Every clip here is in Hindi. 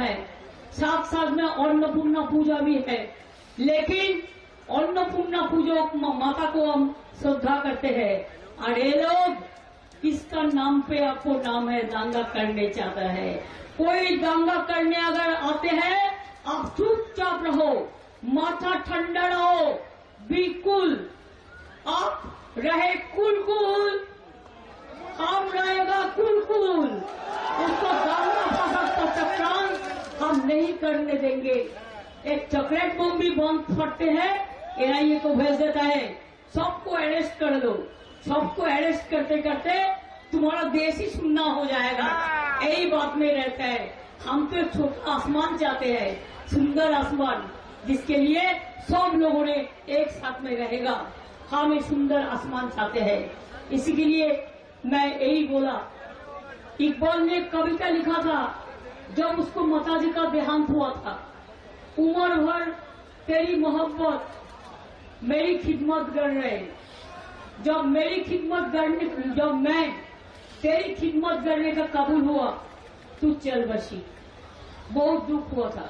है, साथ साथ में अन्नपूर्णा पूजा भी है। लेकिन अन्नपूर्णा पूजा माता को हम श्रद्धा करते हैं, और ये लोग किसका नाम पे आपको नाम है दंगा करने चाहता है। कोई दंगा करने अगर आते हैं, आप चुपचाप रहो, माथा ठंडा रहो, बिल्कुल आप रहे कुल, हम रहेगा कुल। उसको दंगा फसाद का चक्रांत हम नहीं करने देंगे। एक चॉकलेट बम भी बंद फटते हैं, एनआईए को भेज देता है, सबको अरेस्ट कर दो। सबको अरेस्ट करते करते तुम्हारा देश ही सुनना हो जाएगा, यही बात में रहता है। हम तो छोटा आसमान चाहते हैं, सुंदर आसमान, जिसके लिए सब लोगों ने एक साथ में रहेगा। हम एक सुंदर आसमान चाहते हैं। इसी के लिए मैं यही बोला। इकबाल ने एक कविता लिखा था जब उसको माताजी का देहांत हुआ था, उम्र भर तेरी मोहब्बत मेरी खिदमत कर रहे, जब मैं तेरी खिदमत करने का काबुल हुआ तू चल बसी। बहुत दुख हुआ था।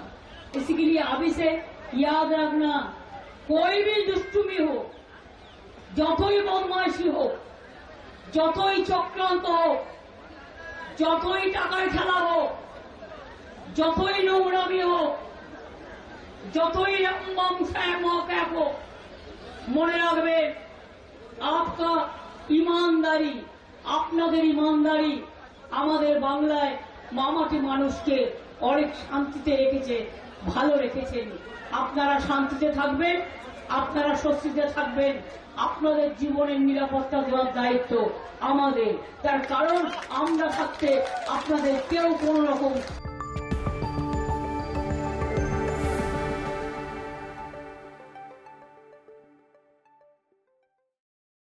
इसी के लिए अभी से याद रखना, कोई भी दुष्टुमी हो, যতই বদমাইশি হোক, যতই চক্রান্ত হোক, যতই টাকার খেলা হোক, যতই নোংরামি হোক, যতই রকম মহাকাপ হোক, মনে রাখবেন आपका ईमानदारी, আপনাদের ईमानदारी আমাদের বাংলায় মামাটি মানুষকে অনেক শান্তিতে রেখেছে, ভালো রেখেছেন। আপনারা শান্তিতে থাকবেন, আপনারা স্বস্তিতে থাকবেন। আপনাদের জীবনের নিরাপত্তা দেওয়ার দায়িত্ব আমাদের, তার কারণ আমরা থাকতে আপনাদের কেউ কোন রকম